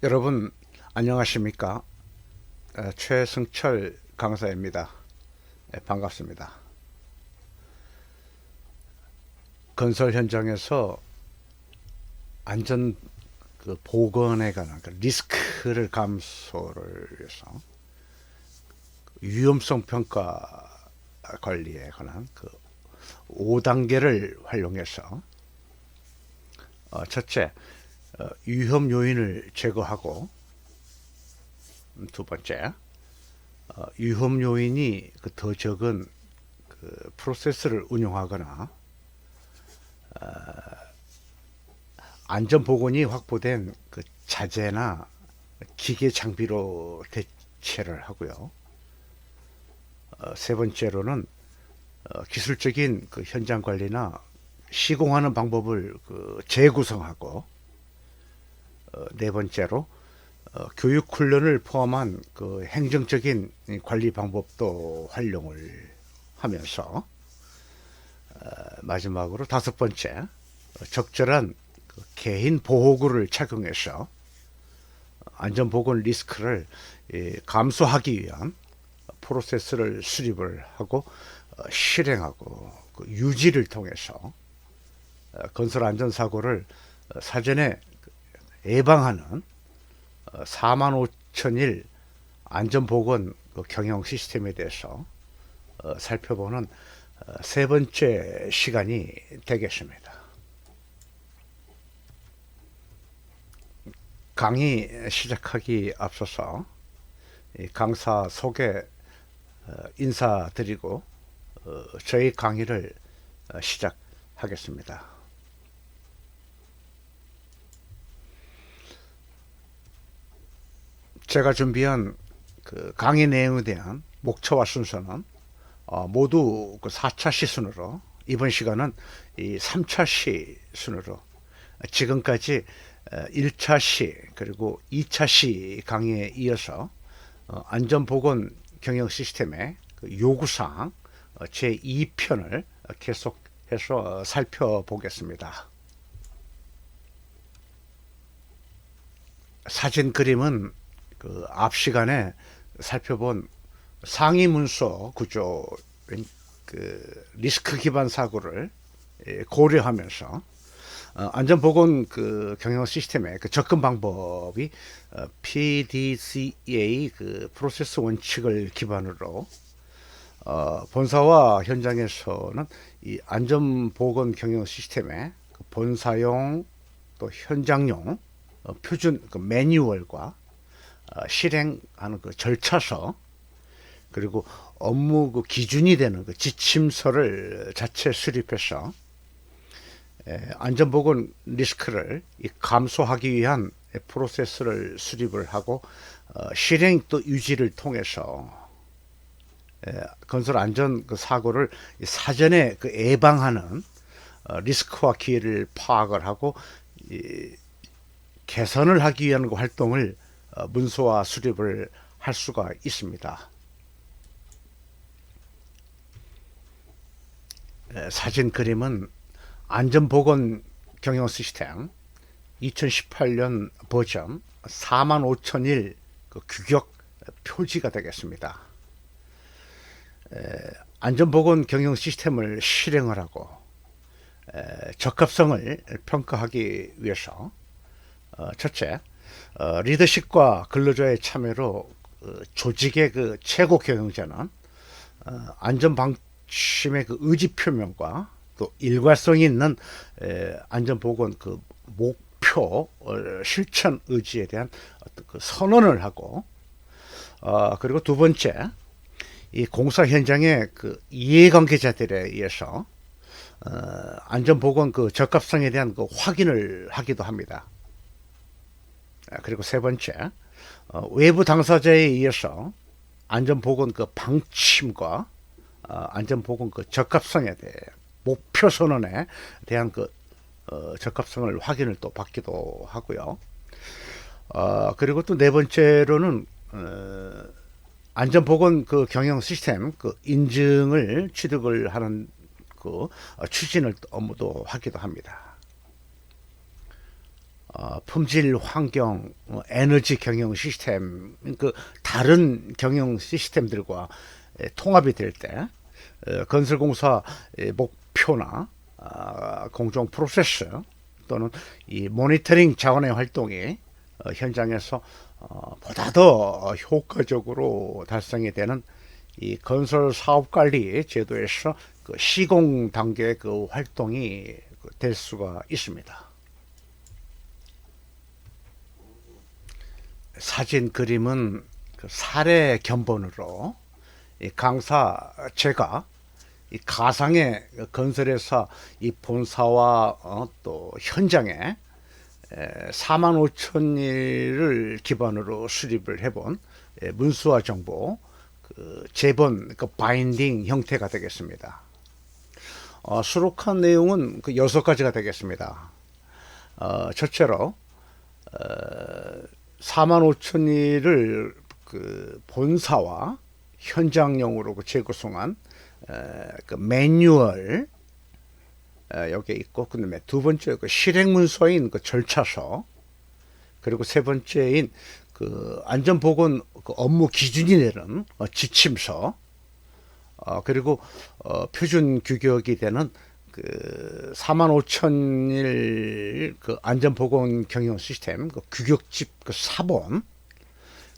여러분 안녕하십니까? 최승철 강사입니다. 반갑습니다. 건설 현장에서 안전 보건에 관한 리스크를 감소를 위해서 위험성 평가 관리에 관한 5단계를 활용해서 첫째, 위험 요인을 제거하고, 두 번째, 위험 요인이 더 적은 프로세스를 운영하거나 안전 보건이 확보된 자재나 기계 장비로 대체를 하고요. 세 번째로는 기술적인 현장 관리나 시공하는 방법을 재구성하고, 네 번째로 교육 훈련을 포함한 행정적인 관리 방법도 활용을 하면서, 마지막으로 다섯 번째, 적절한 개인 보호구를 착용해서 안전보건 리스크를 감소하기 위한 프로세스를 수립을 하고 실행하고 유지를 통해서 건설 안전사고를 사전에 예방하는 45,000일 안전보건 경영 시스템에 대해서 살펴보는 세 번째 시간이 되겠습니다. 강의 시작하기 앞서서 강사 소개 인사드리고 저희 강의를 시작하겠습니다. 제가 준비한 강의 내용에 대한 목차와 순서는 모두 4차 시순으로, 이번 시간은 이 3차 시순으로 지금까지 1차 시 그리고 2차 시 강의에 이어서 안전보건 경영 시스템의 요구사항 제2편을 계속해서 살펴보겠습니다. 사진 그림은 앞 시간에 살펴본 상위 문서 구조 리스크 기반 사고를 고려하면서 안전보건 경영 시스템의 접근 방법이 PDCA 프로세스 원칙을 기반으로 본사와 현장에서는 이 안전보건 경영 시스템의 본사용 또 현장용 표준 매뉴얼과 실행하는 절차서, 그리고 업무 기준이 되는 지침서를 자체 수립해서 안전보건 리스크를 감소하기 위한 프로세스를 수립을 하고 실행 또 유지를 통해서 건설 안전 사고를 사전에 예방하는 리스크와 기회를 파악을 하고 개선을 하기 위한 활동을 문서화 수립을 할 수가 있습니다. 사진 그림은 안전보건 경영 시스템 2018년 버전 45,001 규격 표지가 되겠습니다. 안전보건 경영 시스템을 실행을 하고 적합성을 평가하기 위해서 첫째, 리더십과 근로자의 참여로 조직의 최고 경영자는 안전방침의 의지 표명과 또 일관성이 있는 안전보건 목표 실천 의지에 대한 선언을 하고, 그리고 두 번째, 이 공사 현장의 이해관계자들에 의해서 안전보건 적합성에 대한 확인을 하기도 합니다. 그리고 세 번째, 외부 당사자에 의해서 안전보건 방침과 안전보건 적합성에 대해 목표 선언에 대한 적합성을 확인을 또 받기도 하고요. 그리고 또 네 번째로는 안전보건 경영 시스템 인증을 취득을 하는 추진을 업무도 하기도 합니다. 품질 환경 에너지 경영 시스템 그 다른 경영 시스템들과 통합이 될 때 건설공사 목표나 공정 프로세스 또는 이 모니터링 차원의 활동이 현장에서 보다 더 효과적으로 달성이 되는 이 건설 사업 관리 제도에서 그 시공 단계 그 활동이 될 수가 있습니다. 사진 그림은 그 사례 견본으로 이 강사 제가 이 가상의 건설회사 이 본사와 또 현장에 4만 5천 일을 기반으로 수립을 해본 문수화 정보 그 제본 그 바인딩 형태가 되겠습니다. 수록한 내용은 그 6가지가 되겠습니다. 첫째로 4만 5천 일을 그 본사와 현장용으로 재구성한 그 매뉴얼 여기에 있고, 그다음에 두 번째 그 실행 문서인 그 절차서, 그리고 세 번째인 그 안전보건 그 업무 기준이 되는 지침서, 그리고 표준 규격이 되는 그 4만 5천 일 그 안전보건 경영 시스템 그 규격집 그 사본,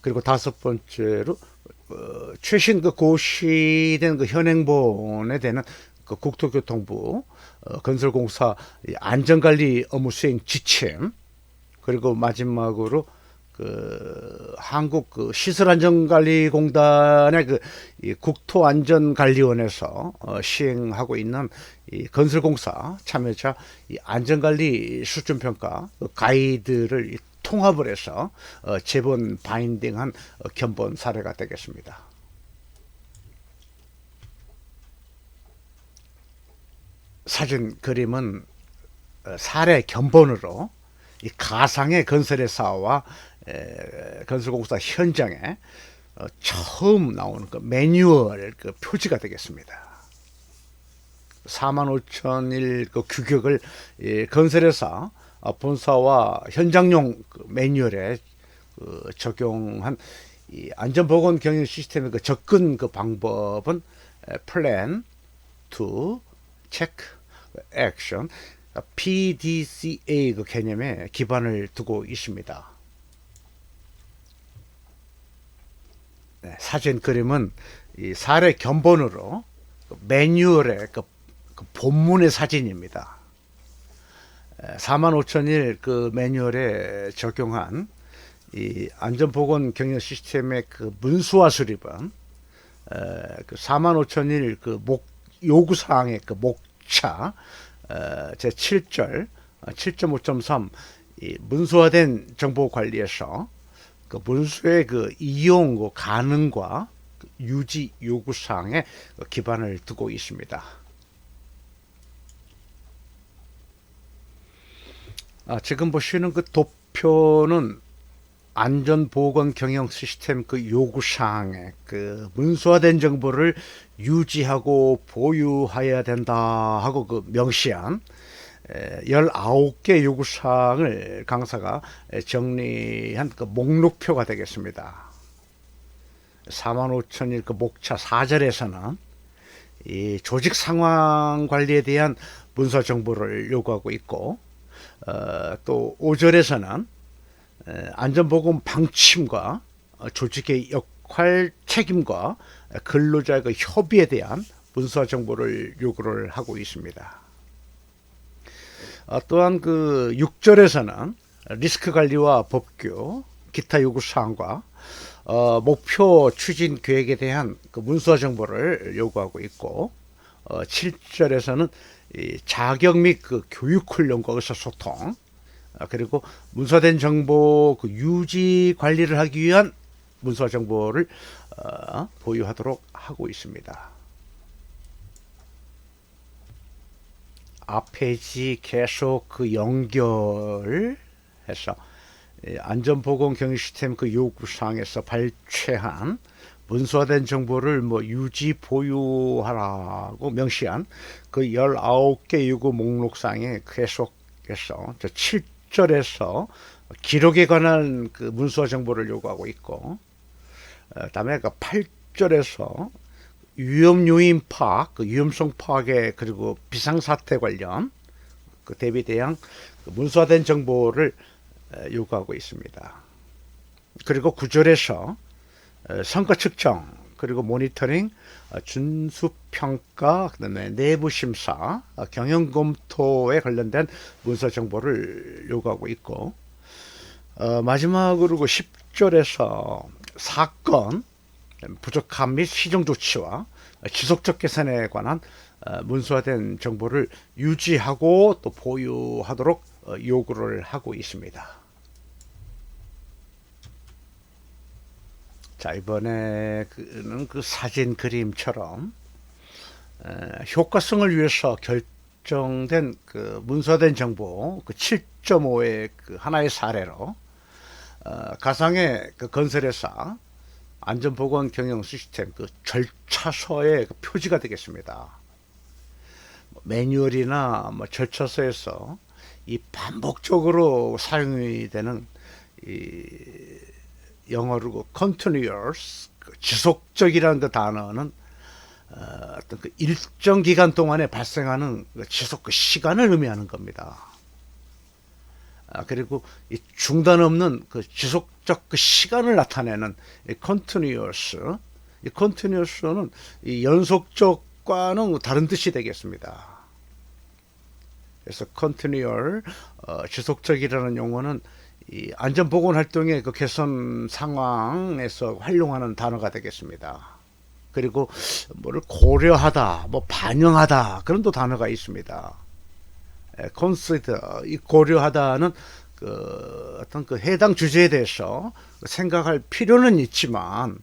그리고 다섯 번째로 최신 그 고시된 그 현행본에 되는 그 국토교통부 건설공사 안전관리 업무 수행 지침, 그리고 마지막으로 그 한국 그 시설안전관리공단의 그 국토안전관리원에서 시행하고 있는 이 건설공사 참여자 이 안전관리 수준평가 그 가이드를 통합을 해서 제본 바인딩한 견본 사례가 되겠습니다. 사진 그림은 사례 견본으로 이 가상의 건설회사와 건설공사 현장에 처음 나오는 그 매뉴얼 그 표지가 되겠습니다. 4만 5천 일 그 규격을 건설회사 본사와 현장용 그 매뉴얼에 적용한 이 안전보건 경영 시스템의 그 접근 그 방법은 플랜, 투, 체크, 액션, PDCA 그 개념에 기반을 두고 있습니다. 사진 그림은 이 사례 견본으로 매뉴얼의 그 본문의 사진입니다. 4만 5천 일 그 매뉴얼에 적용한 이 안전보건 경영 시스템의 그 문수화 수립은 그 4만 5천 일 그 요구사항의 그 목차 제 7절 7.5.3 이 문수화된 정보 관리에서 그 문수의 그 이용 그 가능과 그 유지 요구사항에 기반을 두고 있습니다. 지금 보시는 그 도표는 안전보건 경영 시스템 그 요구사항에 그 문서화된 정보를 유지하고 보유해야 된다 하고 그 명시한 19개 요구사항을 강사가 정리한 그 목록표가 되겠습니다. 4만 5천 일 그 목차 4절에서는 이 조직 상황 관리에 대한 문서 정보를 요구하고 있고, 또 5절에서는 안전보건 방침과 조직의 역할 책임과 근로자의 그 협의에 대한 문서 정보를 요구를 하고 있습니다. 또한 그 6절에서는 리스크 관리와 법규, 기타 요구 사항과 목표 추진 계획에 대한 그 문서 정보를 요구하고 있고, 7절에서는 이 자격 및 그 교육 훈련과 의사소통, 그리고 문서된 정보 그 유지 관리를 하기 위한 문서 정보를 보유하도록 하고 있습니다. 앞페이지 계속 그 연결해서 안전보건 경영 시스템 그 요구사항에서 발췌한 문서화된 정보를 뭐 유지 보유하라고 명시한 그 19개 요구 목록상에 계속해서 저 8절에서 기록에 관한 그 문서와 정보를 요구하고 있고, 그다음에 그 8절에서 위험 요인 파악, 그 위험성 파악에 그리고 비상사태 관련 그 대비 대응 그 문서화된 정보를 요구하고 있습니다. 그리고 9절에서 성과 측정 그리고 모니터링, 준수평가, 그다음에 내부심사, 경영검토에 관련된 문서 정보를 요구하고 있고, 마지막으로 그 10절에서 사건, 부족함 및 시정 조치와 지속적 개선에 관한 문서화된 정보를 유지하고 또 보유하도록 요구를 하고 있습니다. 자, 이번에는 그 사진 그림처럼 효과성을 위해서 결정된 그 문서화된 정보 그 7.5의 그 하나의 사례로 가상의 그 건설회사 안전보건 경영 시스템 그 절차서의 그 표지가 되겠습니다. 매뉴얼이나 뭐 절차서에서 이 반복적으로 사용이 되는 이 영어로 continuous 지속적이라는 그 단어는 어떤 그 일정 기간 동안에 발생하는 그 지속 그 시간을 의미하는 겁니다. 그리고 이 중단 없는 그 지속적 그 시간을 나타내는 이 continuous는 이 연속적과는 다른 뜻이 되겠습니다. 그래서 continual 지속적이라는 용어는 이 안전보건 활동의 그 개선 상황에서 활용하는 단어가 되겠습니다. 그리고 뭐를 고려하다, 뭐 반영하다 그런 또 단어가 있습니다. consider, 이 고려하다는 그 어떤 그 해당 주제에 대해서 생각할 필요는 있지만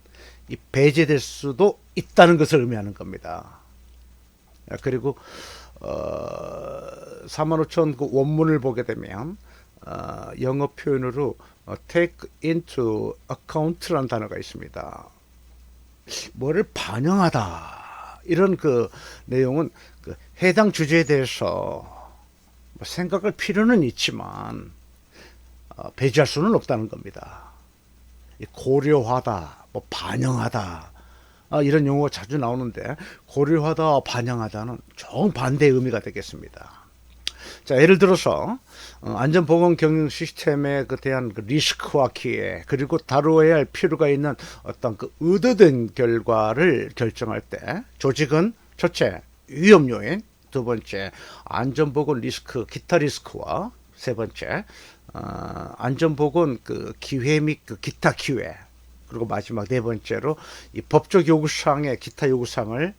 이 배제될 수도 있다는 것을 의미하는 겁니다. 그리고 45,000 그 원문을 보게 되면 영어 표현으로 take into account라는 단어가 있습니다. 뭐를 반영하다 이런 그 내용은 그 해당 주제에 대해서 생각할 필요는 있지만 배제할 수는 없다는 겁니다. 고려하다, 뭐 반영하다 이런 용어가 자주 나오는데 고려하다, 반영하다는 정반대의 의미가 되겠습니다. 자, 예를 들어서 안전보건 경영 시스템에 대한 그 리스크와 기회 그리고 다루어야 할 필요가 있는 어떤 그 의도된 결과를 결정할 때 조직은 첫째 위험 요인, 두 번째 안전보건 리스크 기타 리스크와 세 번째 안전보건 그 기회 및 그 기타 기회 그리고 마지막 네 번째로 이 법적 요구사항의 기타 요구사항을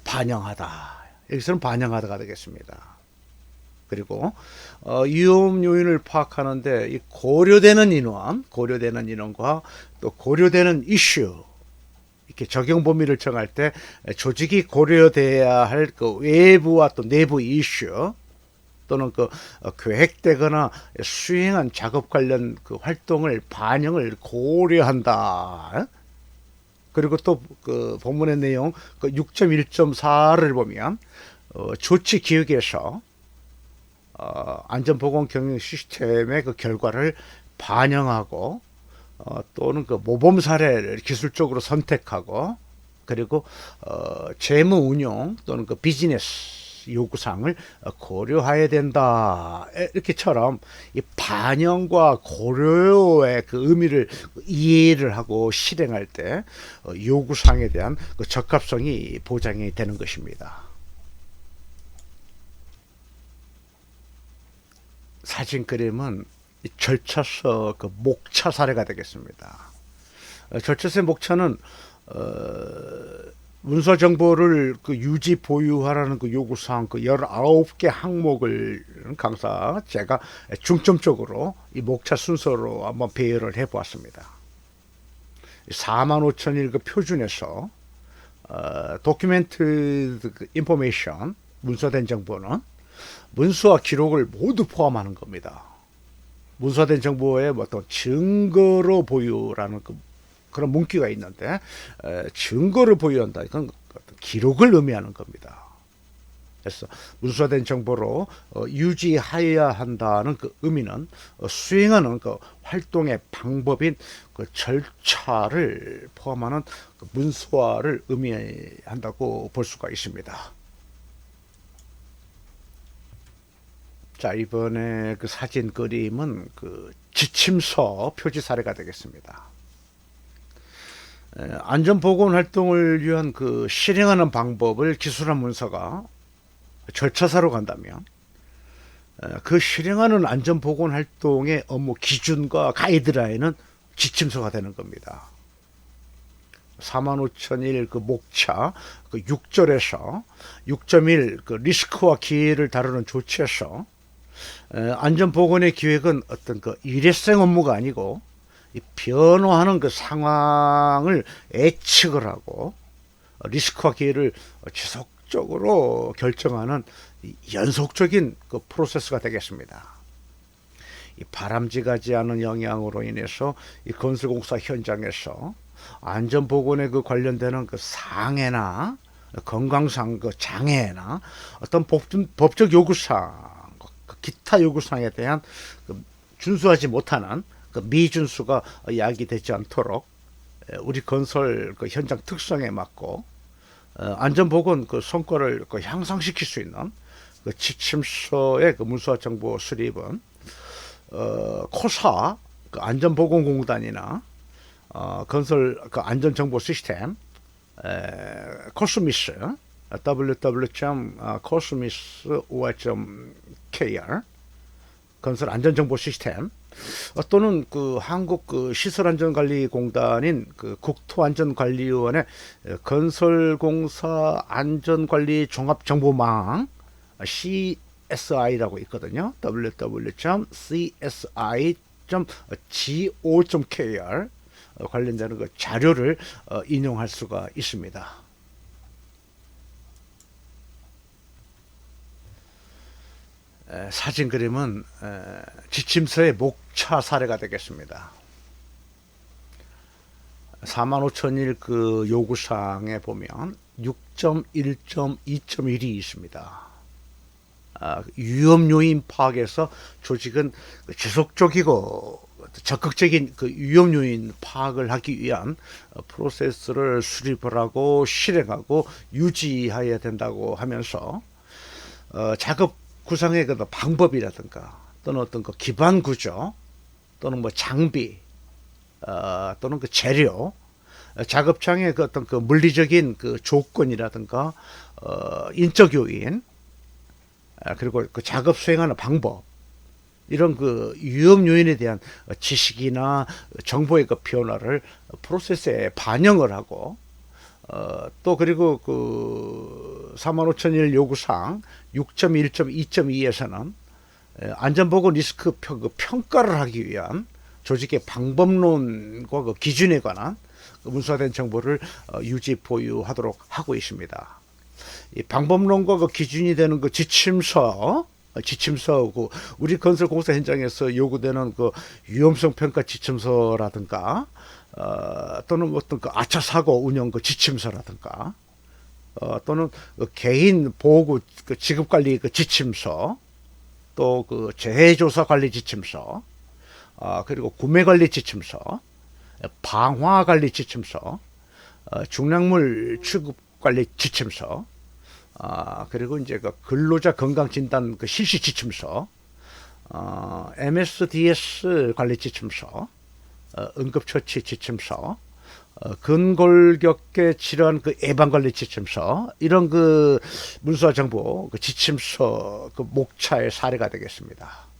반영하다. 여기서는 반영하다가 되겠습니다. 그리고 위험 요인을 파악하는데 이 고려되는 인원과 또 고려되는 이슈 이렇게 적용 범위를 정할 때 조직이 고려돼야 할 그 외부와 또 내부 이슈 또는 그 계획되거나 수행한 작업 관련 그 활동을 반영을 고려한다. 그리고 또 그 본문의 내용 그 6.1.4를 보면 조치 기획에서 안전보건 경영 시스템의 그 결과를 반영하고 또는 그 모범 사례를 기술적으로 선택하고 그리고 재무 운용 또는 그 비즈니스 요구사항을 고려해야 된다. 이렇게처럼 이 반영과 고려의 그 의미를 이해를 하고 실행할 때 요구사항에 대한 그 적합성이 보장이 되는 것입니다. 사진 그림은 절차서 그 목차 사례가 되겠습니다. 절차서의 목차는 문서 정보를 그 유지 보유하라는 그 요구사항 그 19개 항목을 강사 제가 중점적으로 이 목차 순서로 한번 배열을 해 보았습니다. 45,000일 그 표준에서 도큐멘트 인포메이션 문서된 정보는 문서와 기록을 모두 포함하는 겁니다. 문서된 정보의 어떤 증거로 보유라는 그런 문구가 있는데 증거를 보유한다. 이건 기록을 의미하는 겁니다. 그래서 문서화된 정보로 유지하여야 한다는 그 의미는 수행하는 그 활동의 방법인 그 절차를 포함하는 그 문서화를 의미한다고 볼 수가 있습니다. 자, 이번에 그 사진 그림은 그 지침서 표지 사례가 되겠습니다. 안전보건 활동을 위한 그 실행하는 방법을 기술한 문서가 절차사로 간다면 그 실행하는 안전보건 활동의 업무 기준과 가이드라인은 지침서가 되는 겁니다. 45,001 그 목차 그 6절에서 6.1 그 리스크와 기회를 다루는 조치에서 안전보건의 기획은 어떤 그 일회성 업무가 아니고 변화하는 그 상황을 예측을 하고 리스크와 기회를 지속적으로 결정하는 연속적인 그 프로세스가 되겠습니다. 이 바람직하지 않은 영향으로 인해서 이 건설공사 현장에서 안전보건에 그 관련되는 그 상해나 건강상 그 장애나 어떤 법적 요구사항, 기타 요구사항에 대한 그 준수하지 못하는 그 미준수가 야기되지 않도록 우리 건설 그 현장 특성에 맞고 안전보건 그 성과를 그 향상시킬 수 있는 그 지침서의 그 문서화 정보 수립은 코사 그 안전보건공단이나 건설 그 안전정보 시스템 코스미스 www.cosmis.or.kr 건설 안전정보 시스템 또는 그 한국 그 시설안전관리공단인 그 국토안전관리원의 건설공사 안전관리 종합정보망 CSI라고 있거든요. www.csi.go.kr 관련되는 그 자료를 인용할 수가 있습니다. 사진 그림은 지침서의 목차 사례가 되겠습니다. 45,001 그 요구사항에 보면 6.1.2.1이 있습니다. 위험 요인 파악에서 조직은 지속적이고 적극적인 그 위험 요인 파악을 하기 위한 프로세스를 수립을 하고 실행하고 유지해야 된다고 하면서 작업 구상의 그 방법이라든가 또는 어떤 그 기반 구조 또는 뭐 장비 또는 그 재료 작업장의 그 어떤 그 물리적인 그 조건이라든가 인적 요인 그리고 그 작업 수행하는 방법 이런 그 위험 요인에 대한 지식이나 정보의 그 변화를 프로세스에 반영을 하고 또 그리고 그 45,001 요구사항 6.1.2.2에서는 안전보건 리스크 평가를 하기 위한 조직의 방법론과 그 기준에 관한 문서화된 정보를 유지 보유하도록 하고 있습니다. 이 방법론과 그 기준이 되는 그 지침서고 우리 건설공사 현장에서 요구되는 그 위험성 평가 지침서라든가 또는 어떤 그 아차 사고 운영 그 지침서라든가 또는 그 개인 보호 그 지급 관리 그 지침서 또 그 재해 조사 관리 지침서 그리고 구매 관리 지침서 방화 관리 지침서 중량물 취급 관리 지침서 그리고 이제 그 근로자 건강 진단 그 실시 지침서 MSDS 관리 지침서 응급처치 지침서 근골격계 질환 그 예방관리 지침서 이런 그 문서화 정보 그 지침서 그 목차의 사례가 되겠습니다.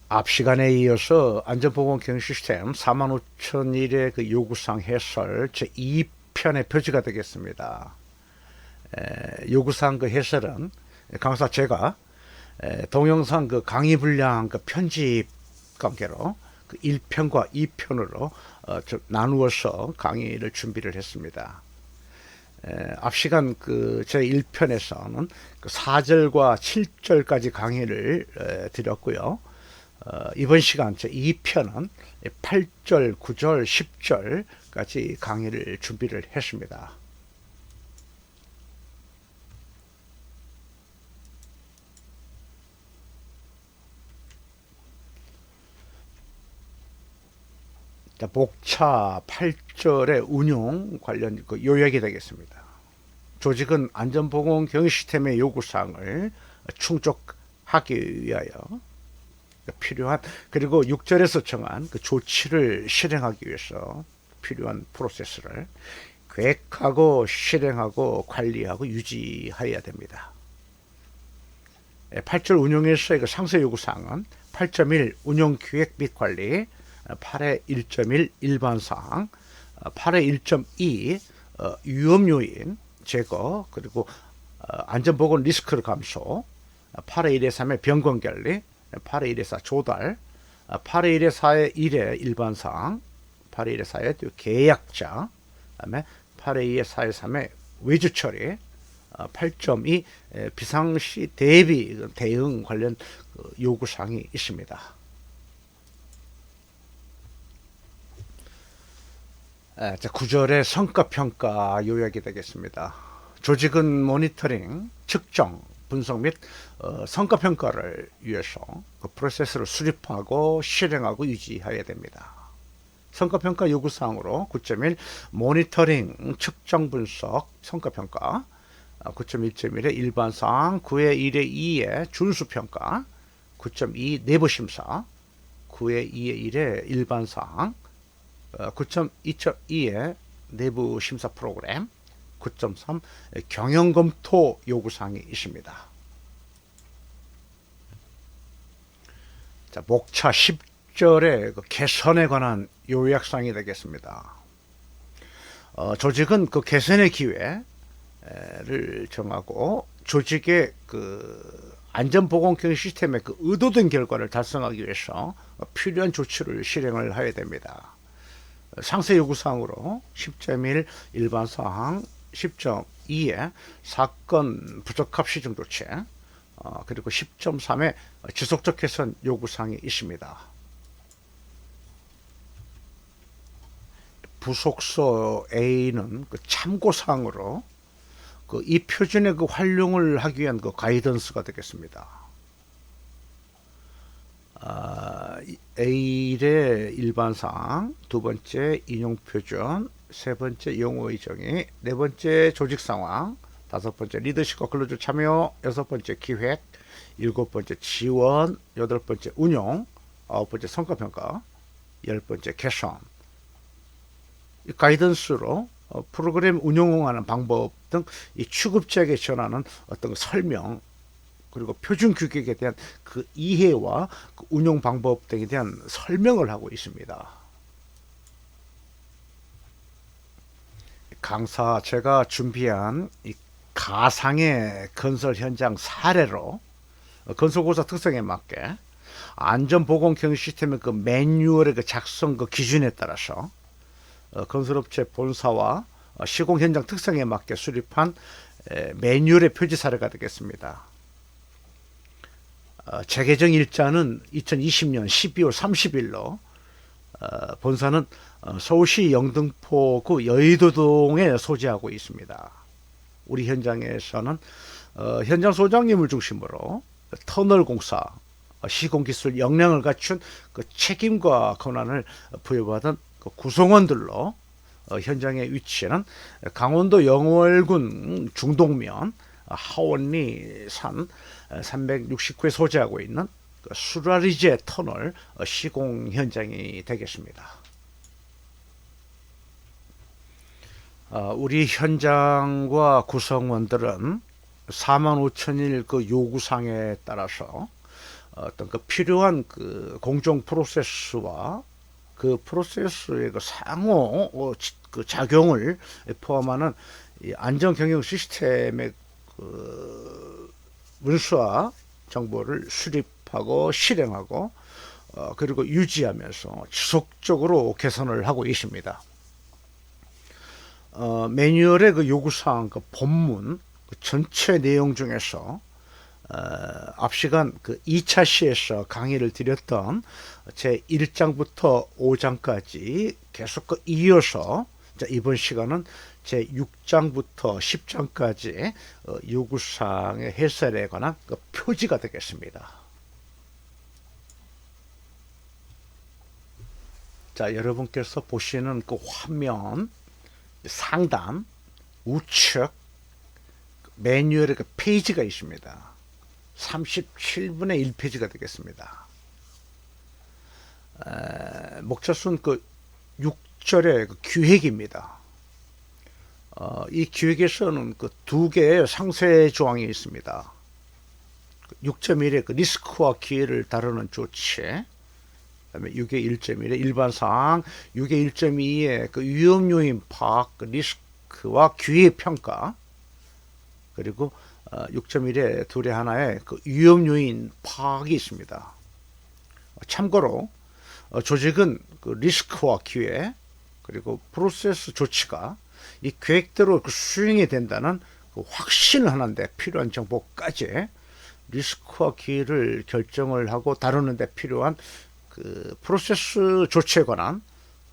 앞 시간에 이어서 안전보건 경영 시스템 45,001의 그 요구사항 해설 제2편의 표지가 되겠습니다. 요구사항 그 해설은 강사 제가 동영상 그 강의 분량 그 편집 관계로 그 1편과 2편으로 나누어서 강의를 준비를 했습니다. 앞 시간 그 제 1편에서는 그 4절과 7절까지 강의를 드렸고요. 이번 시간 제 2편은 8절, 9절, 10절까지 강의를 준비를 했습니다. 자, 목차 8절의 운용 관련 요약이 되겠습니다. 조직은 안전보건 경영시스템의 요구사항을 충족하기 위하여 필요한, 그리고 6절에서 정한 그 조치를 실행하기 위해서 필요한 프로세스를 계획하고 실행하고 관리하고 유지해야 됩니다. 8절 운용에서의 그 상세 요구사항은 8.1 운용기획 및 관리, 8의 1.1 일반사항, 8의 1.2 위험요인 제거, 그리고 안전보건 리스크를 감소, 8의 1의 3의 변경관리, 8의 1의 4 조달, 8의 1의 4의 1의 일반사항, 8의 1의 4의 계약자, 그다음에 8의 2의 4의 3의 외주처리, 8.2 비상시 대비 대응 관련 요구사항이 있습니다. 자, 9절의 성과평가 요약이 되겠습니다. 조직은 모니터링, 측정, 분석 및 성과평가를 위해서 그 프로세스를 수립하고 실행하고 유지해야 됩니다. 성과평가 요구사항으로 9.1 모니터링, 측정, 분석, 성과평가, 9.1.1의 일반사항, 9의 1의 2의 준수평가, 9.2 내부심사, 9의 2의 1의 일반사항, 9.2.2의 내부 심사 프로그램, 9.3 경영검토 요구사항이 있습니다. 자, 목차 10절의 그 개선에 관한 요약사항이 되겠습니다. 조직은 그 개선의 기회를 정하고 조직의 그 안전보건 경영 시스템의 그 의도된 결과를 달성하기 위해서 필요한 조치를 실행을 해야 됩니다. 상세 요구사항으로 10.1 일반사항, 10.2의 사건 부적합 시정 조치, 그리고 10.3의 지속적 개선 요구사항이 있습니다. 부속서 A는 그 참고사항으로 이 표준의 그 활용을 하기 위한 그 가이던스가 되겠습니다. A1의 일반사항, 두 번째 인용표준, 세 번째 용어의 정의, 네 번째 조직상황, 다섯 번째 리더십과 근로자 참여, 여섯 번째 기획, 일곱 번째 지원, 여덟 번째 운용, 아홉 번째 성과평가, 열 번째 개선. 이 가이던스로 프로그램 운영하는 방법 등 이 취급자에게 전하는 어떤 설명, 그리고 표준 규격에 대한 그 이해와 그 운용 방법 등에 대한 설명을 하고 있습니다. 강사 제가 준비한 이 가상의 건설 현장 사례로 건설공사 특성에 맞게 안전보건 경영 시스템의 그 매뉴얼의 그 작성 그 기준에 따라서 건설업체 본사와 시공 현장 특성에 맞게 수립한 매뉴얼의 표지 사례가 되겠습니다. 재개정 일자는 2020년 12월 30일로 본사는 서울시 영등포구 여의도동에 소재하고 있습니다. 우리 현장에서는 현장 소장님을 중심으로 터널 공사, 시공기술 역량을 갖춘 그 책임과 권한을 부여받은 그 구성원들로 현장에 위치하는 강원도 영월군 중동면 하원리 산 369에 소재하고 있는 수라리제 터널 시공 현장이 되겠습니다. 우리 현장과 구성원들은 45,000일 그 요구사항에 따라서 어떤 그 필요한 그 공정 프로세스와 그 프로세스의 그 상호 그 작용을 포함하는 이 안전 경영 시스템의 그 문서와 정보를 수립하고 실행하고 그리고 유지하면서 지속적으로 개선을 하고 있습니다. 매뉴얼의 그 요구사항 그 본문 그 전체 내용 중에서 앞 시간 그 2차 시에서 강의를 드렸던 제 1장부터 5장까지 계속 이어서 이번 시간은 제 6장부터 10장까지 요구사항의 해설에 관한 그 표지가 되겠습니다. 자, 여러분께서 보시는 그 화면 상단 우측 매뉴얼의 그 페이지가 있습니다. 37분의 1페이지가 되겠습니다. 목차순 그 6절의 그 기획입니다. 이 기획에서는 그 두 개의 상세 조항이 있습니다. 6.1의 그 리스크와 기회를 다루는 조치, 그다음에 6의 1.1의 일반 사항, 6의 1.2의 그 위험 요인 파악, 그 리스크와 기회 평가, 그리고 6.1의 둘의 하나의 그 위험 요인 파악이 있습니다. 참고로 조직은 그 리스크와 기회 그리고 프로세스 조치가 이 계획대로 그 수행이 된다는 그 확신을 하는데 필요한 정보까지 리스크와 기회를 결정을 하고 다루는 데 필요한 그 프로세스 조치에 관한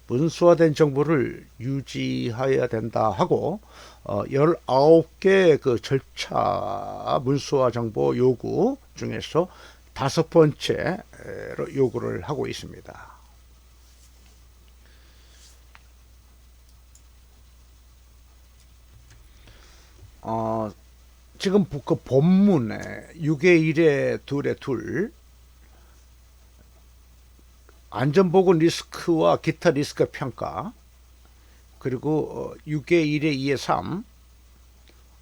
문서화된 정보를 유지해야 된다 하고 19개 그 절차 문서화 정보 요구 중에서 5번째로 요구를 하고 있습니다. 지금 그 본문에 6의 1에 2의 2 안전보건 리스크와 기타 리스크 평가, 그리고 6의 1의 2의 3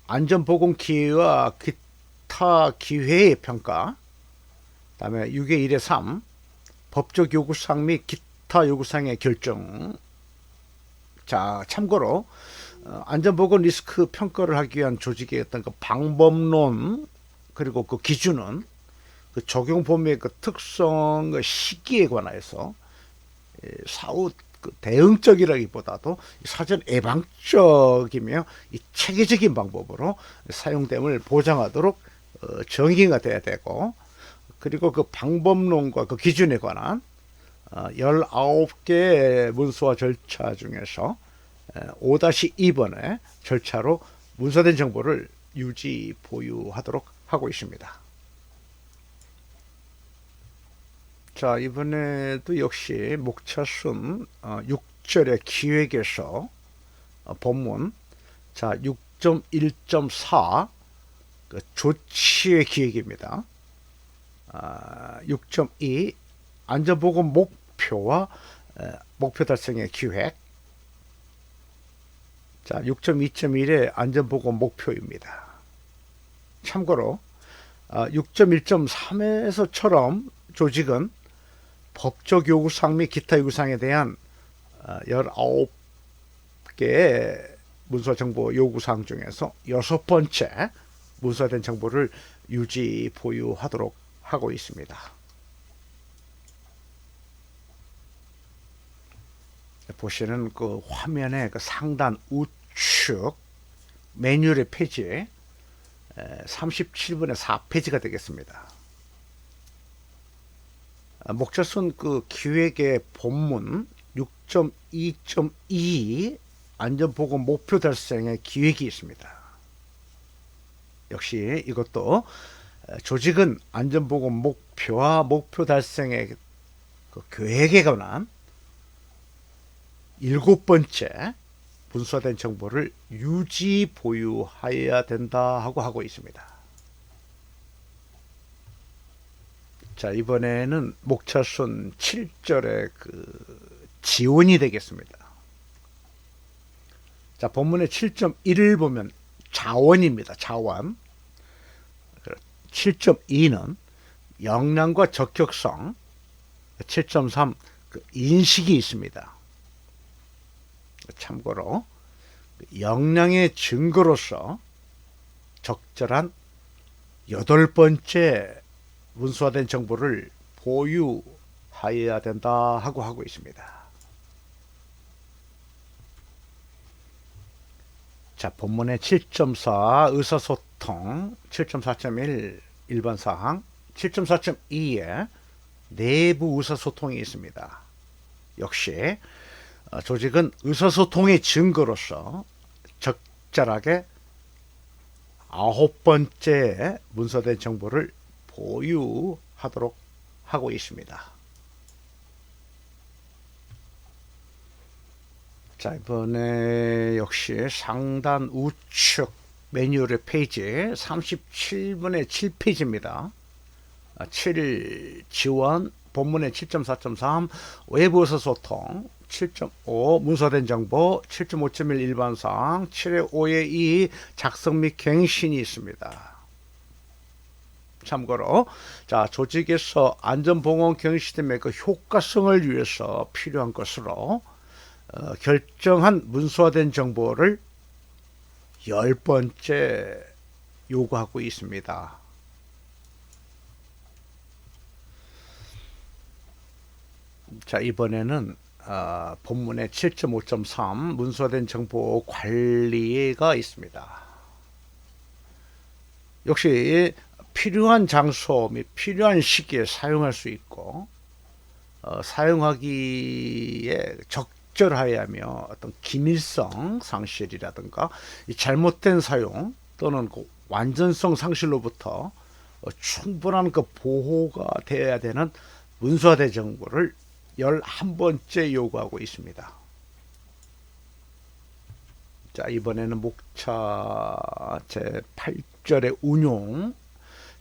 안전보건 기회와 기타 기회의 평가, 다음에 6의 1의 3 법적 요구사항 및 기타 요구사항의 결정. 자, 참고로 안전보건 리스크 평가를 하기 위한 조직의 어떤 그 방법론 그리고 그 기준은 그 적용 범위의 그 특성, 그 시기에 관하여서 사후 그 대응적이라기보다도 사전 예방적이며 이 체계적인 방법으로 사용됨을 보장하도록 정의가 돼야 되고, 그리고 그 방법론과 그 기준에 관한 19개 문서화 절차 중에서 5-2번의 절차로 문서된 정보를 유지 보유하도록 하고 있습니다. 자, 이번에도 역시 목차순 6절의 기획에서 본문 자 6.1.4 그 조치의 기획입니다. 6.2 안전보건 목표와 목표 달성의 기획. 자, 6.2.1의 안전보건 목표입니다. 참고로 6.1.3에서처럼 조직은 법적 요구사항 및 기타 요구사항에 대한 19개의 문서 정보 요구사항 중에서 6번째 문서화된 정보를 유지 보유하도록 하고 있습니다. 보시는 그 화면의 그 상단 우측 매뉴얼의 페이지에 37분의 4페이지가 되겠습니다. 목차순 그 기획의 본문 6.2.2 안전보건 목표 달성의 기획이 있습니다. 역시 이것도 조직은 안전보건 목표와 목표 달성의 그 계획에 관한 7번째 문서화된 정보를 유지 보유해야 된다 하고 있습니다. 자, 이번에는 목차순 7절의 그 지원이 되겠습니다. 자, 본문의 7.1을 보면 자원입니다. 자원. 7.2는 역량과 적격성, 7.3 그 인식이 있습니다. 참고로 역량의 증거로서 적절한 8번째 문서화된 정보를 보유해야 된다 하고 있습니다. 자, 본문의 7.4 의사소통, 7.4.1 일반 사항 7.4.2에 내부 의사소통이 있습니다. 역시 조직은 의사소통의 증거로서 적절하게 9번째 문서된 정보를 보유하도록 하고 있습니다. 자, 이번에 역시 상단 우측 매뉴얼의 페이지 37분의 7페이지입니다. 7 지원, 본문의 7.4.3 외부 의사소통, 7.5 문서된 정보, 7.5.1 일반사항, 7의 5의 2 작성 및 갱신이 있습니다. 참고로 자, 조직에서 안전보건 경시스템의 그 효과성을 위해서 필요한 것으로 결정한 문서화된 정보를 10번째 요구하고 있습니다. 자, 이번에는 본문의 7.5.3 문서된 정보 관리가 있습니다. 역시 필요한 장소 및 필요한 시기에 사용할 수 있고 사용하기에 적절하여야 하며 어떤 기밀성 상실이라든가 잘못된 사용 또는 그 완전성 상실로부터 충분한 그 보호가 되어야 되는 문서화된 정보를 11번째 요구하고 있습니다. 자, 이번에는 목차 제8절의 운용.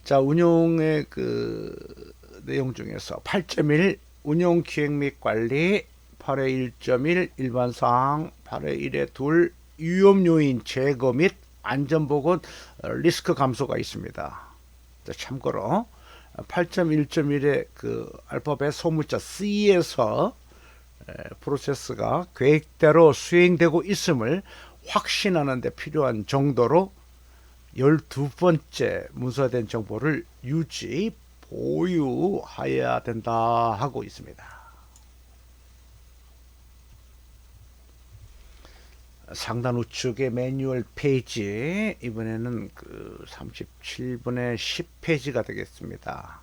자, 운용의 그 내용 중에서 8.1 운용 기획 및 관리, 8의 1.1 일반사항, 8의 1의 2 위험 요인 제거 및 안전보건 리스크 감소가 있습니다. 자, 참고로 8.1.1의 그 알파벳 소문자 C에서 프로세스가 계획대로 수행되고 있음을 확신하는 데 필요한 정도로 12번째 문서화된 정보를 유지, 보유해야 된다 하고 있습니다. 상단 우측의 매뉴얼 페이지, 이번에는 그 37분의 10페이지가 되겠습니다.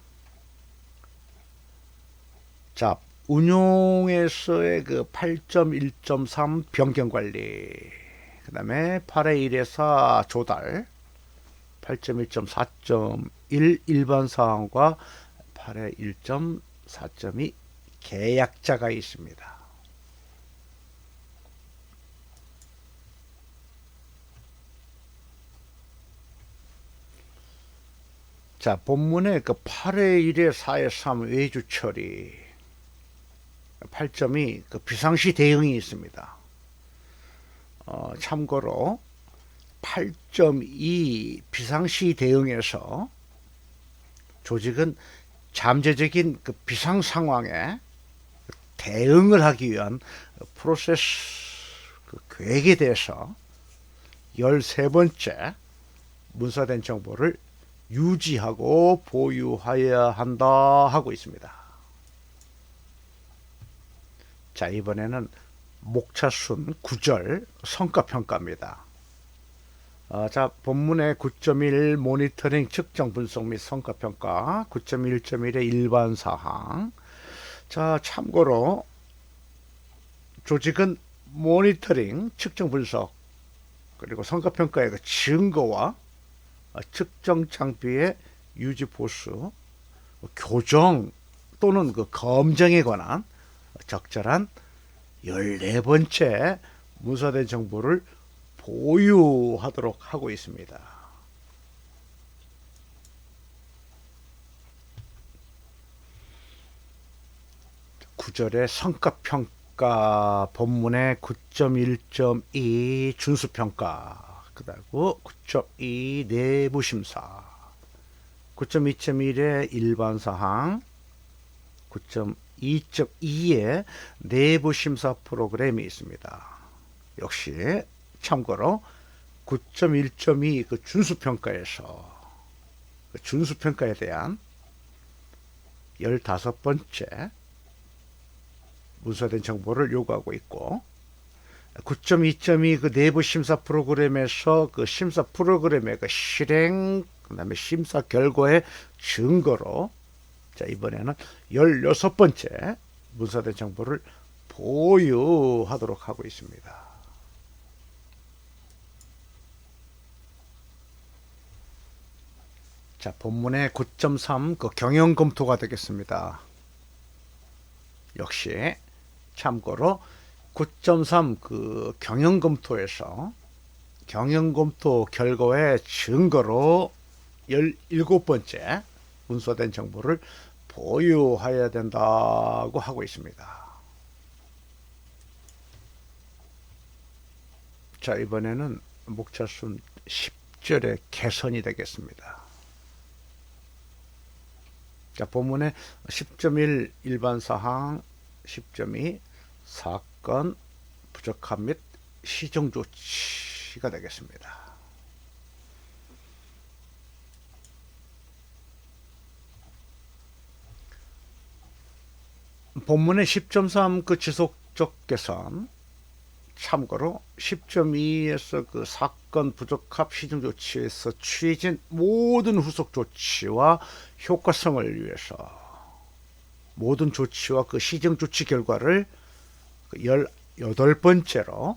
자, 운용에서의 그 8.1.3 변경 관리, 그 다음에 8의 1에서 조달, 8.1.4.1 일반 사항과 8의 1.4.2 계약자가 있습니다. 자, 본문의 그 8의 1의 4의 3 외주 처리 8.2 그 비상시 대응이 있습니다. 참고로 8.2 비상시 대응에서 조직은 잠재적인 그 비상 상황에 대응을 하기 위한 프로세스 그 계획에 대해서 13번째 문서된 정보를 유지하고 보유해야 한다 하고 있습니다. 자, 이번에는 목차순 9절 성과평가입니다. 자, 본문의 9.1 모니터링 측정 분석 및 성과평가, 9.1.1의 일반 사항. 자, 참고로 조직은 모니터링, 측정 분석, 그리고 성과평가의 그 증거와 측정 장비의 유지 보수, 교정 또는 그 검증에 관한 적절한 14번째 문서된 정보를 보유하도록 하고 있습니다. 구절의 성과평가, 본문의 9.1.2 준수평가, 그리고 9.2 내부심사, 9.2.1의 일반사항, 9.2.2의 내부심사 프로그램이 있습니다. 역시 참고로 9.1.2 그 준수평가에서 그 준수평가에 대한 15번째 문서된 정보를 요구하고 있고, 9.2.2 그 내부 심사 프로그램에서 그 심사 프로그램의 그 실행 그다음에 심사 결과의 증거로 자 이번에는 16번째 문서된 정보를 보유하도록 하고 있습니다. 자, 본문의 9.3 그 경영 검토가 되겠습니다. 역시 참고로 9.3 그 경영 검토에서 경영 검토 결과의 증거로 17번째 문서된 정보를 보유해야 된다고 하고 있습니다. 자, 이번에는 목차순 10절의 개선이 되겠습니다. 자, 본문의 10.1 일반사항, 10.2 사건 부적합 및 시정조치가 되겠습니다. 본문의 10.3 그 지속적 개선, 참고로 10.2에서 그 사건 부적합 시정조치에서 취해진 모든 후속 조치와 효과성을 위해서 모든 조치와 그 시정조치 결과를 18번째로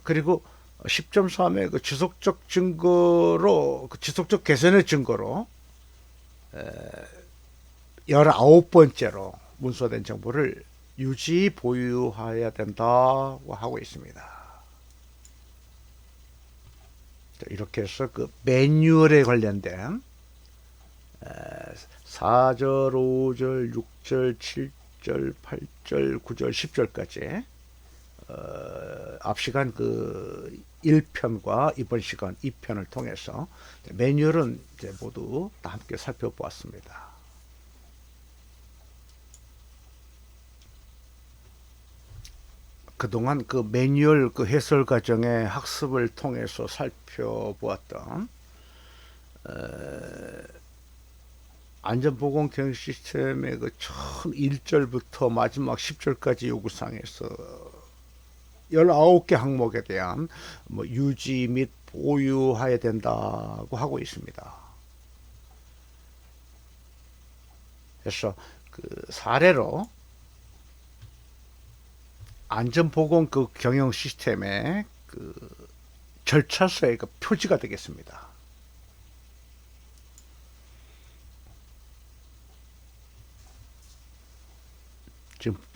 그리고 10.3의 그 지속적 증거로 그 지속적 개선의 증거로 19번째로 문서된 정보를 유지 보유해야 된다고 하고 있습니다. 이렇게 해서 그 매뉴얼에 관련된 4절, 5절, 6절, 7절, 8절, 9절, 10절까지 앞 시간 그 1편과 이번 시간 2편을 통해서 매뉴얼은 이제 모두 다 함께 살펴보았습니다. 그동안 그 매뉴얼 그 해설 과정의 학습을 통해서 살펴보았던 안전보건 경영 시스템의 그 처음 1절부터 마지막 10절까지 요구사항에서 19개 항목에 대한 뭐 유지 및 보유해야 된다고 하고 있습니다. 그래서 그 사례로 안전보건 그 경영 시스템의 그 절차서의 그 표지가 되겠습니다.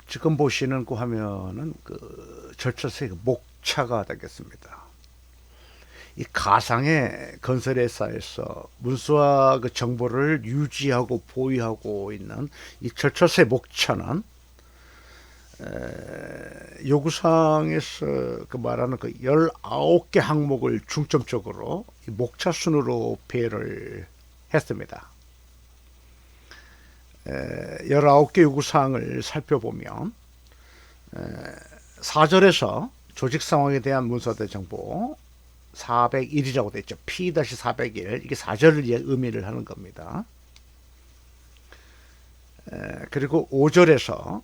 지금 보시는 그 화면은 그 절차서의 그 목차가 되겠습니다. 이 가상의 건설회사에서 문서와 그 정보를 유지하고 보유하고 있는 이 절차서의 목차는 요구사항에서 그 말하는 그 19개 항목을 중점적으로 목차 순으로 배열을 했습니다. 19개 요구사항을 살펴보면 4절에서 조직 상황에 대한 문서대 정보 401이라고 되어 있죠. P-401 이게 4절을 의미를 하는 겁니다. 그리고 5절에서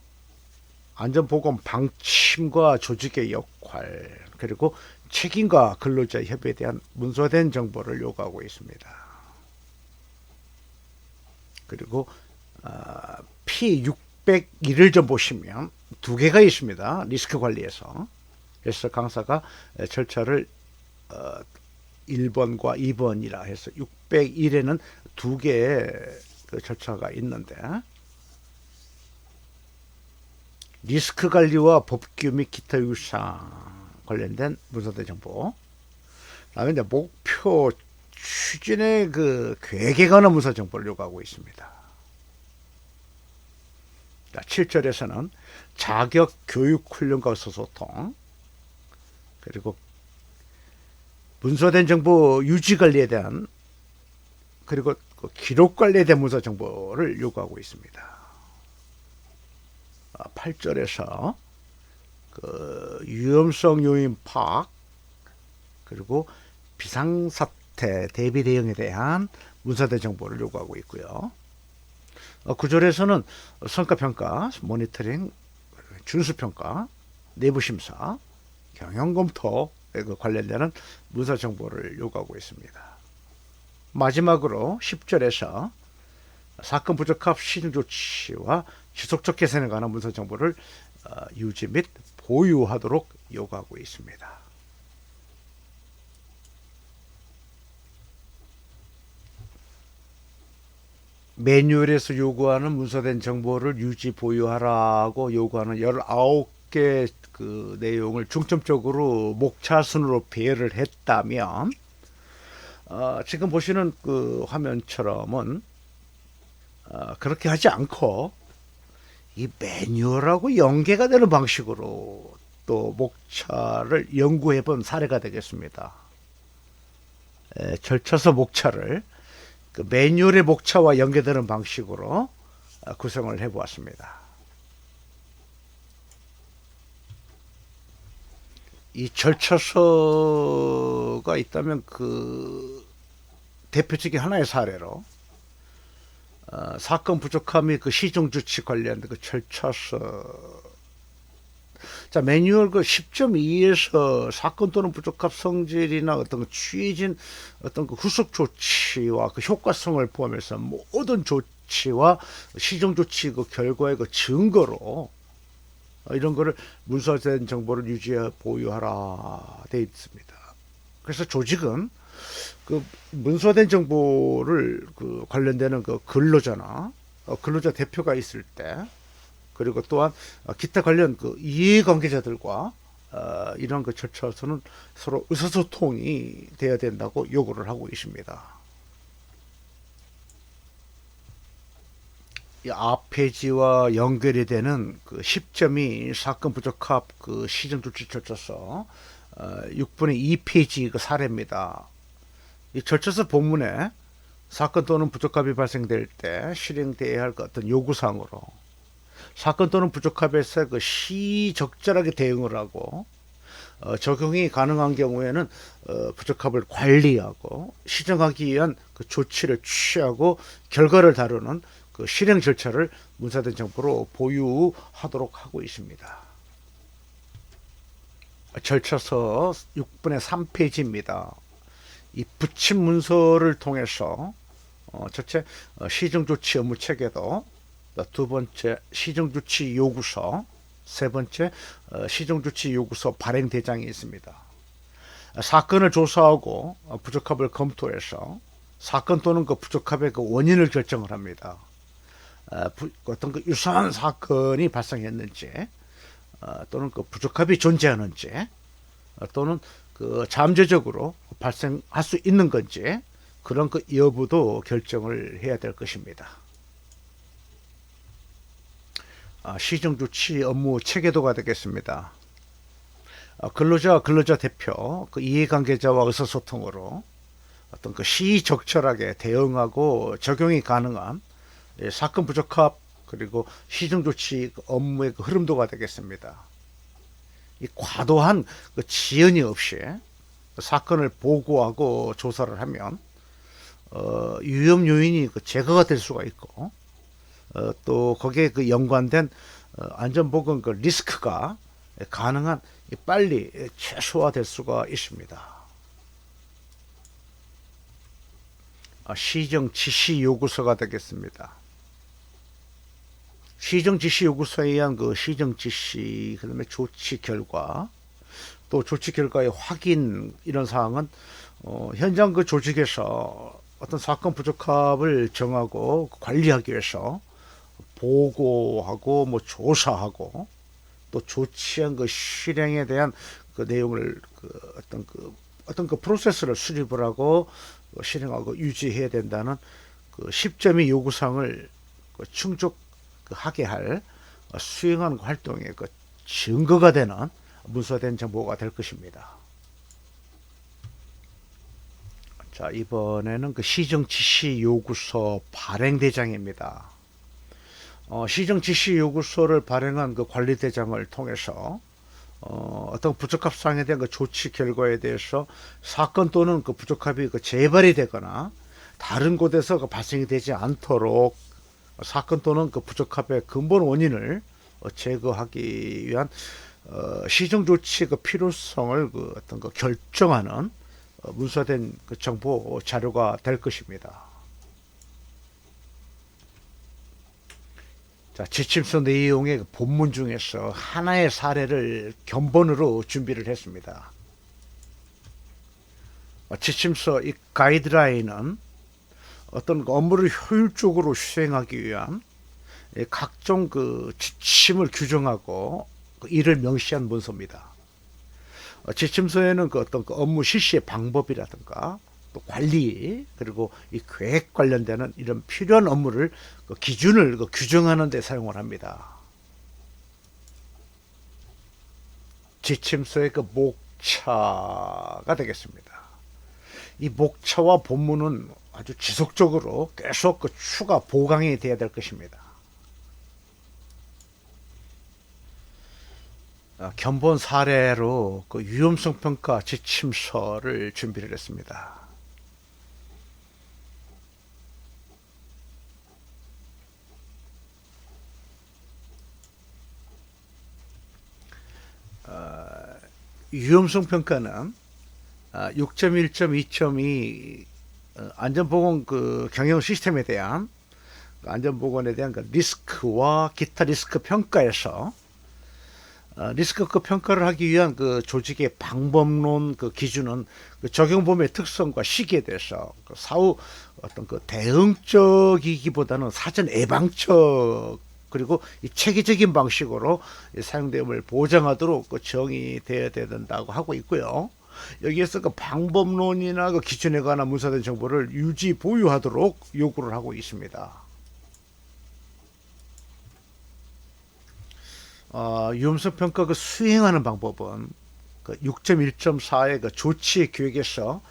안전보건 방침과 조직의 역할 그리고 책임과 근로자 협의에 대한 문서된 정보를 요구하고 있습니다. 그리고 P601을 좀 보시면 두 개가 있습니다. 리스크 관리에서. 그래서 강사가 절차를 1번과 2번이라 해서 601에는 두 개의 그 절차가 있는데 리스크 관리와 법규 및 기타 요구사항 관련된 문서대 정보. 그다음에 이제 목표 추진의 그 계획에 관한 문서 정보를 요구하고 있습니다. 7절에서는 자격 교육 훈련과 의사소통 그리고 문서된 정보 유지 관리에 대한 그리고 기록 관리에 대한 문서 정보를 요구하고 있습니다. 8절에서 그 위험성 요인 파악 그리고 비상사태 대비 대응에 대한 문서대 정보를 요구하고 있고요. 9절에서는 성과평가, 모니터링, 준수평가, 내부심사, 경영검토 그 관련되는 문서 정보를 요구하고 있습니다. 마지막으로 10절에서 사건 부적합 시정 조치와 지속적 개선에 관한 문서 정보를 유지 및 보유하도록 요구하고 있습니다. 매뉴얼에서 요구하는 문서된 정보를 유지 보유하라고 요구하는 19개 그 내용을 중점적으로 목차 순으로 배열을 했다면 지금 보시는 그 화면처럼은 그렇게 하지 않고 이 매뉴얼하고 연계가 되는 방식으로 또 목차를 연구해 본 사례가 되겠습니다. 절차서 목차를 그 매뉴얼의 목차와 연계되는 방식으로 구성을 해 보았습니다. 이 절차서가 있다면 그 대표적인 하나의 사례로 사건 부족함 및 그 시정 조치 관련된 그 절차서. 자, 매뉴얼 그 10.2에서 사건 또는 부적합 성질이나 어떤 그 취해진 어떤 그 후속 조치와 그 효과성을 포함해서 모든 조치와 시정 조치 그 결과의 그 증거로 이런 거를 문서된 정보를 유지해 보유하라 되어 있습니다. 그래서 조직은 그 문서된 정보를 그 관련되는 그 근로자나 근로자 대표가 있을 때, 그리고 또한 기타 관련 그 이해관계자들과 이런 그 절차에서는 서로 의사소통이 돼야 된다고 요구를 하고 있습니다. 이 앞 페이지와 연결이 되는 그 10점이 사건 부적합 그 시정조치 절차서 6분의 2페이지 그 사례입니다. 이 절차서 본문에 사건 또는 부적합이 발생될 때 실행되어야 할 그 어떤 요구사항으로 사건 또는 부적합에서 그 시적절하게 대응을 하고 적용이 가능한 경우에는 부적합을 관리하고 시정하기 위한 그 조치를 취하고 결과를 다루는 그 실행 절차를 문서된 정보로 보유하도록 하고 있습니다. 절차서 6분의 3페이지입니다. 이 부침 문서를 통해서 첫째 시정조치 업무 체계도, 두 번째 시정조치 요구서, 세 번째 시정조치 요구서 발행 대장이 있습니다. 사건을 조사하고 부적합을 검토해서 사건 또는 그 부적합의 그 원인을 결정을 합니다. 어떤 그 유사한 사건이 발생했는지, 또는 그 부적합이 존재하는지, 또는 그 잠재적으로 발생할 수 있는 건지, 그런 그 여부도 결정을 해야 될 것입니다. 시정조치 업무 체계도가 되겠습니다. 근로자 대표, 그 이해관계자와 의사소통으로 어떤 그 시적절하게 대응하고 적용이 가능한 사건 부적합 그리고 시정조치 업무의 그 흐름도가 되겠습니다. 이 과도한 그 지연이 없이 사건을 보고하고 조사를 하면 위험 요인이 그 제거가 될 수가 있고, 또 거기에 그 연관된 안전보건 그 리스크가 가능한 빨리 최소화될 수가 있습니다. 시정 지시 요구서가 되겠습니다. 시정 지시 요구서에 의한 그 시정 지시, 그다음에 조치 결과, 또 조치 결과의 확인, 이런 사항은 현장 그 조직에서 어떤 사건 부적합을 정하고 관리하기 위해서 보고하고 조사하고 또 조치한 그 실행에 대한 그 내용을 어떤 그 프로세스를 수립을 하고 실행하고 유지해야 된다는 그 10점의 요구사항을 충족하게 할 수행하는 활동의 그 증거가 되는 문서된 정보가 될 것입니다. 자, 이번에는 그 시정 지시 요구서 발행 대장입니다. 시정 지시 요구서를 발행한 그 관리 대장을 통해서 어떤 부적합 사항에 대한 그 조치 결과에 대해서 사건 또는 그 부적합이 그 재발이 되거나 다른 곳에서 그 발생이 되지 않도록 사건 또는 그 부적합의 근본 원인을 제거하기 위한 시정 조치 그 필요성을 그 어떤 그 결정하는 문서된 그 정보 자료가 될 것입니다. 자, 지침서 내용의 그 본문 중에서 하나의 사례를 견본으로 준비를 했습니다. 지침서 이 가이드라인은 어떤 업무를 효율적으로 수행하기 위한 각종 그 지침을 규정하고 이를 명시한 문서입니다. 지침서에는 그 어떤 그 업무 실시의 방법이라든가 또 관리 그리고 이 계획 관련되는 이런 필요한 업무를 그 기준을 그 규정하는 데 사용을 합니다. 지침서의 그 목차가 되겠습니다. 이 목차와 본문은 아주 지속적으로 계속 그 추가 보강이 돼야 될 것입니다. 견본 사례로 그 위험성 평가 지침서를 준비를 했습니다. 위험성 평가는 6.1.2.2 안전보건 그 경영 시스템에 대한 안전보건에 대한 그 리스크와 기타 리스크 평가에서 리스크 그 평가를 하기 위한 그 조직의 방법론 그 기준은 그 적용범위의 특성과 시기에 대해서 그 사후 어떤 그 대응적이기보다는 사전 예방적 그리고 이 체계적인 방식으로 사용됨을 보장하도록 그 정의되어야 된다고 하고 있고요. 여기에서 그 방법론이나 그 기준에 관한 문서된 정보를 유지 보유하도록 요구를 하고 있습니다. 위험성 평가 그 수행하는 방법은 그 6.1.4의 그 조치 계획에서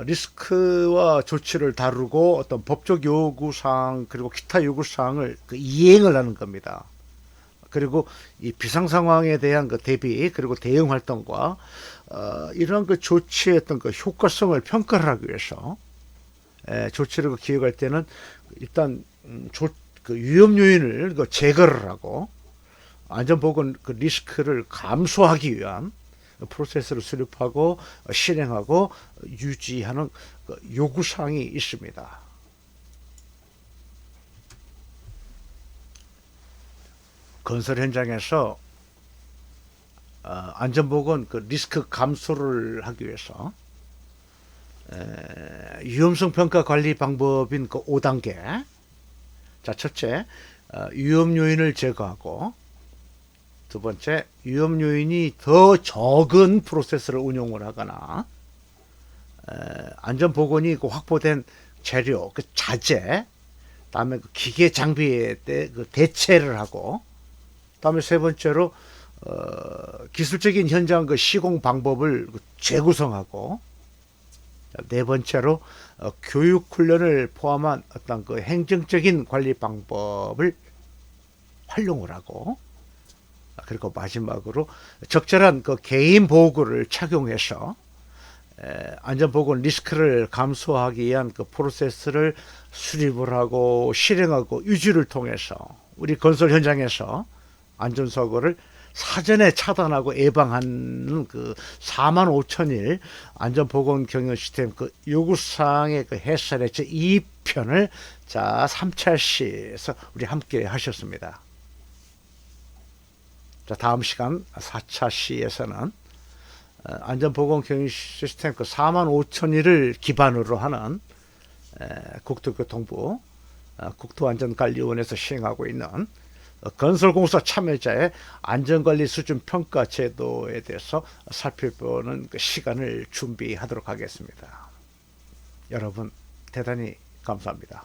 리스크와 조치를 다루고 어떤 법적 요구사항 그리고 기타 요구사항을 그 이행을 하는 겁니다. 그리고 이 비상 상황에 대한 그 대비 그리고 대응 활동과 이러한 그 조치의 어떤 그 효과성을 평가를 하기 위해서 조치를 그 기획할 때는 일단 그 위험 요인을 그 제거를 하고 안전보건 그 리스크를 감소하기 위한 프로세스를 수립하고 실행하고 유지하는 그 요구사항이 있습니다. 건설 현장에서 안전보건 그 리스크 감소를 하기 위해서 위험성 평가 관리 방법인 그 5단계. 자, 첫째, 위험 요인을 제거하고 두 번째, 위험 요인이 더 적은 프로세스를 운용을 하거나 안전보건이 그 확보된 재료, 그 자재, 다음에 그 기계 장비에 그 대체를 하고, 다음에 세 번째로 기술적인 현장 그 시공 방법을 재구성하고, 네 번째로 교육 훈련을 포함한 어떤 그 행정적인 관리 방법을 활용을 하고, 그리고 마지막으로 적절한 그 개인 보호구를 착용해서 안전보건 리스크를 감소하기 위한 그 프로세스를 수립을 하고 실행하고 유지를 통해서 우리 건설 현장에서 안전사고를 사전에 차단하고 예방하는 그 45,000일 안전보건 경영 시스템 그 요구사항의 그 해설의 제 2편을 자 3차시에서 우리 함께 하셨습니다. 자, 다음 시간 4차시에서는 안전보건 경영 시스템 그 45,000일을 기반으로 하는 국토교통부 국토안전관리원에서 시행하고 있는 건설공사 참여자의 안전관리 수준 평가 제도에 대해서 살펴보는 그 시간을 준비하도록 하겠습니다. 여러분 대단히 감사합니다.